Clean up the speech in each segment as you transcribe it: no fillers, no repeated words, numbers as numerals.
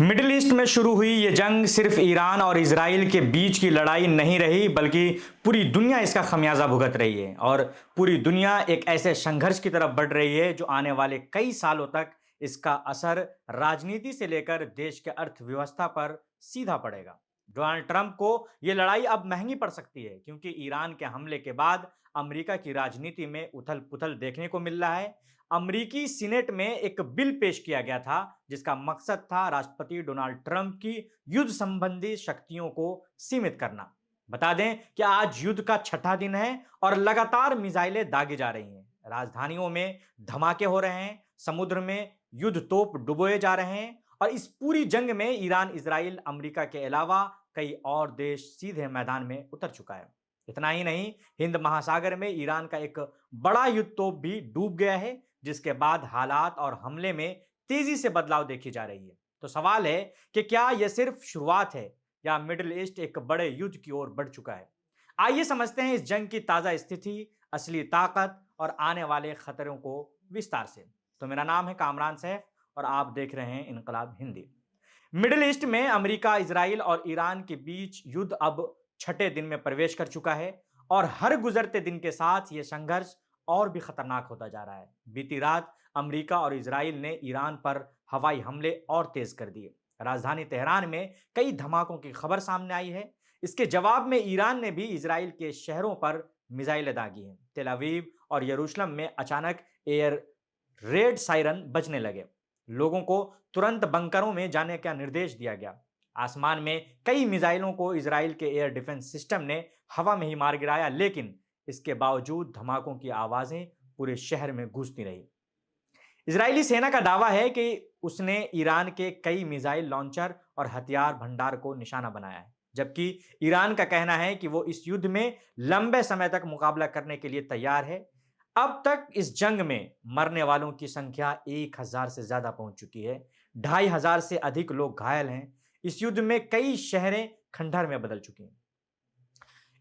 Middle east में शुरू हुई ये जंग सिर्फ ईरान और इजराइल के बीच की लड़ाई नहीं रही, बल्कि पूरी दुनिया इसका खमियाजा भुगत रही है। और पूरी दुनिया एक ऐसे संघर्ष की तरफ बढ़ रही है जो आने वाले कई सालों तक इसका असर राजनीति से लेकर देश के अर्थव्यवस्था पर सीधा पड़ेगा। डोनाल्ड ट्रंप को यह लड़ाई अब महंगी पड़ सकती है, क्योंकि ईरान के हमले के बाद अमेरिका की राजनीति में उथल पुथल देखने को मिल रहा है। अमेरिकी सीनेट में एक बिल पेश किया गया था जिसका मकसद था राष्ट्रपति डोनाल्ड ट्रंप की युद्ध संबंधी शक्तियों को सीमित करना। बता दें कि आज युद्ध का छठा दिन है और लगातार मिसाइलें दागी जा रही हैं। राजधानियों में धमाके हो रहे हैं, समुद्र में युद्ध तोप डुबोए जा रहे हैं और इस पूरी जंग में ईरान, इजराइल, अमेरिका के अलावा कई और देश सीधे मैदान में उतर चुका है। इतना ही नहीं, हिंद महासागर में ईरान का एक बड़ा युद्ध तोप भी डूब गया है, जिसके बाद हालात और हमले में तेजी से बदलाव देखी जा रही है। तो सवाल है कि क्या यह सिर्फ शुरुआत है या मिडिल ईस्ट एक बड़े युद्ध की ओर बढ़ चुका है। आइए समझते हैं इस जंग की ताजा स्थिति, असली ताकत और आने वाले खतरों को विस्तार से। तो मेरा नाम है कामरान सैफ और आप देख रहे हैं इनकलाब हिंदी। मिडिल ईस्ट में अमेरिका, इजराइल और ईरान के बीच युद्ध अब छठे दिन में प्रवेश कर चुका है और हर गुजरते दिन के साथ यह संघर्ष और भी खतरनाक होता जा रहा है। बीती रात अमेरिका और इजराइल ने ईरान पर हवाई हमले और तेज कर दिए। राजधानी तेहरान में कई धमाकों की खबर सामने आई है। इसके जवाब में ईरान ने भी इजराइल के शहरों पर मिसाइलें दागी हैं। तेल अवीव और यरूशलेम में अचानक एयर रेड सायरन बजने लगे। लोगों को तुरंत बंकरों में जाने का निर्देश दिया गया। आसमान में कई मिसाइलों को इजराइल के एयर डिफेंस सिस्टम ने हवा में ही मार गिराया, लेकिन इसके बावजूद धमाकों की आवाजें पूरे शहर में गूंजती रही। इजरायली सेना का दावा है कि उसने ईरान के कई मिसाइल लॉन्चर और हथियार भंडार को निशाना बनाया है, जबकि ईरान का कहना है कि वो इस युद्ध में लंबे समय तक मुकाबला करने के लिए तैयार है। अब तक इस जंग में मरने वालों की संख्या 1000 से ज्यादा पहुंच चुकी है। 2500 से अधिक लोग घायल हैं। इस युद्ध में कई शहरें खंडहर में बदल चुकी हैं।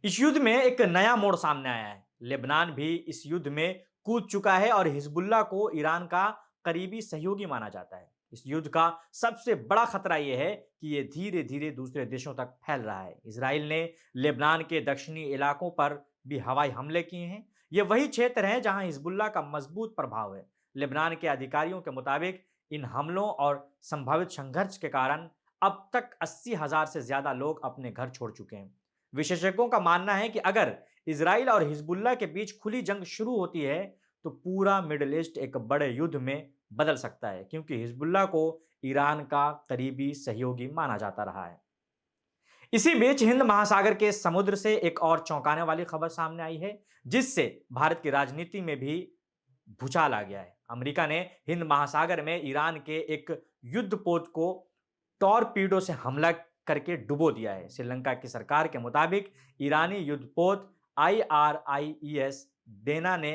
इस युद्ध में एक नया मोड़ सामने आया है। लेबनान भी इस युद्ध में कूद चुका है और हिजबुल्लाह को ईरान का करीबी सहयोगी माना जाता है। इस युद्ध का सबसे बड़ा खतरा यह है कि यह धीरे धीरे दूसरे देशों तक फैल रहा है। इसराइल ने लेबनान के दक्षिणी इलाकों पर भी हवाई हमले किए हैं। यह वही क्षेत्र है जहां हिजबुल्लाह का मजबूत प्रभाव है। लेबनान के अधिकारियों के मुताबिक इन हमलों और संभावित संघर्ष के कारण अब तक 80,000 से ज्यादा लोग अपने घर छोड़ चुके हैं। विशेषज्ञों का मानना है कि अगर इजराइल और हिजबुल्लाह के बीच खुली जंग शुरू होती है तो पूरा मिडिल ईस्ट एक बड़े युद्ध में बदल सकता है, क्योंकि हिजबुल्लाह को ईरान का करीबी सहयोगी माना जाता रहा है। इसी बीच हिंद महासागर के समुद्र से एक और चौंकाने वाली खबर सामने आई है, जिससे भारत की राजनीति में भी भूचाल आ गया है। अमेरिका ने हिंद महासागर में ईरान के एक युद्धपोत को टॉरपीडो से हमला करके डुबो दिया है। श्रीलंका की सरकार के मुताबिक ईरानी युद्धपोत IRIES डेना ने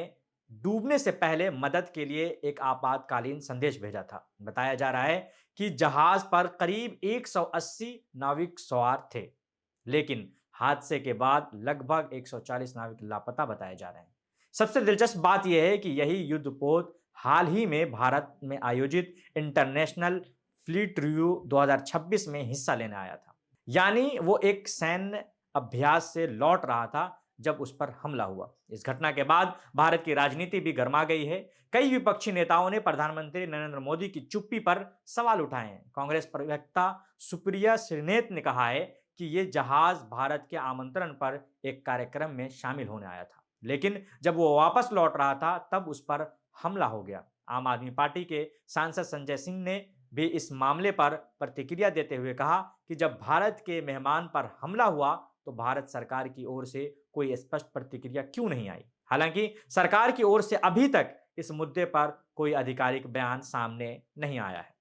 डूबने से पहले मदद के लिए एक आपातकालीन संदेश भेजा था। बताया जा रहा है कि जहाज पर करीब 180 नाविक सवार थे, लेकिन हादसे के बाद लगभग 140 नाविक लापता बताए जा रहे हैं। सबसे दिलचस्प बात यह है कि यही युद्धपोत हाल ही में भारत में आयोजित इंटरनेशनल फ्लीट रिव्यू 2026 में हिस्सा लेने आया था। यानी वो एक सैन्य अभ्यास से लौट रहा था जब उस पर हमला हुआ। इस घटना के बाद भारत की राजनीति भी गर्मा गई है। कई विपक्षी नेताओं ने प्रधानमंत्री नरेंद्र मोदी की चुप्पी पर सवाल उठाए हैं। कांग्रेस प्रवक्ता सुप्रिया श्रीनेत ने कहा है कि यह जहाज भारत के आमंत्रण पर एक कार्यक्रम में शामिल होने आया था, लेकिन जब वो वापस लौट रहा था तब उस पर हमला हो गया। आम आदमी पार्टी के सांसद संजय सिंह ने भी इस मामले पर प्रतिक्रिया देते हुए कहा कि जब भारत के मेहमान पर हमला हुआ तो भारत सरकार की ओर से कोई स्पष्ट प्रतिक्रिया क्यों नहीं आई। हालांकि सरकार की ओर से अभी तक इस मुद्दे पर कोई आधिकारिक बयान सामने नहीं आया है।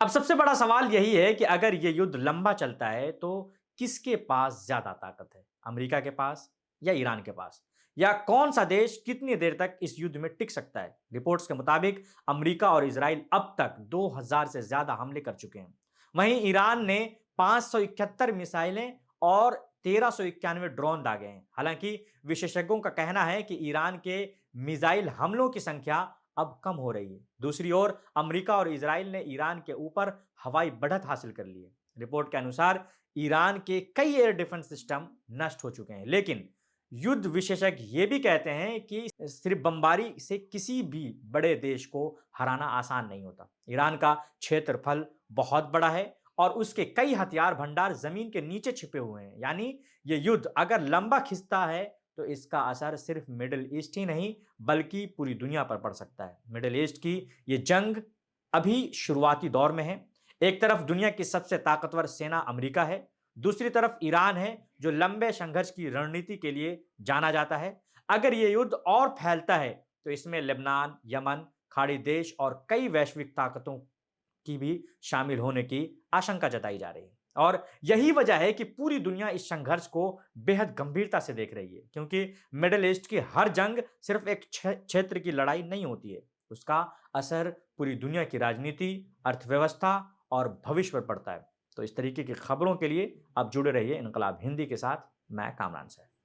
अब सबसे बड़ा सवाल यही है कि अगर यह युद्ध लंबा चलता है तो किसके पास ज्यादा ताकत है, अमेरिका के पास या ईरान के पास, या कौन सा देश कितनी देर तक इस युद्ध में टिक सकता है। रिपोर्ट्स के मुताबिक अमेरिका और इजराइल अब तक 2000 से ज्यादा हमले कर चुके हैं। वहीं ईरान ने 571 मिसाइलें और 1391 ड्रोन दागे हैं। हालांकि विशेषज्ञों का कहना है कि ईरान के मिसाइल हमलों की संख्या अब कम हो रही है। दूसरी ओर अमेरिका और इजराइल ने ईरान के ऊपर हवाई बढ़त हासिल कर ली है। रिपोर्ट के अनुसार ईरान के कई एयर डिफेंस सिस्टम नष्ट हो चुके हैं, लेकिन युद्ध विशेषज्ञ ये भी कहते हैं कि सिर्फ बमबारी से किसी भी बड़े देश को हराना आसान नहीं होता। ईरान का क्षेत्रफल बहुत बड़ा है और उसके कई हथियार भंडार जमीन के नीचे छिपे हुए हैं। यानी ये युद्ध अगर लंबा खिंचता है तो इसका असर सिर्फ मिडिल ईस्ट ही नहीं बल्कि पूरी दुनिया पर पड़ सकता है। मिडिल ईस्ट की ये जंग अभी शुरुआती दौर में है। एक तरफ दुनिया की सबसे ताकतवर सेना अमेरिका है, दूसरी तरफ ईरान है जो लंबे संघर्ष की रणनीति के लिए जाना जाता है। अगर ये युद्ध और फैलता है तो इसमें लेबनान, यमन, खाड़ी देश और कई वैश्विक ताकतों की भी शामिल होने की आशंका जताई जा रही है। और यही वजह है कि पूरी दुनिया इस संघर्ष को बेहद गंभीरता से देख रही है, क्योंकि मिडिल ईस्ट की हर जंग सिर्फ एक क्षेत्र की लड़ाई नहीं होती है, उसका असर पूरी दुनिया की राजनीति, अर्थव्यवस्था और भविष्य पर पड़ता है। तो इस तरीके की खबरों के लिए आप जुड़े रहिए इनकलाब हिंदी के साथ। मैं कामरान से।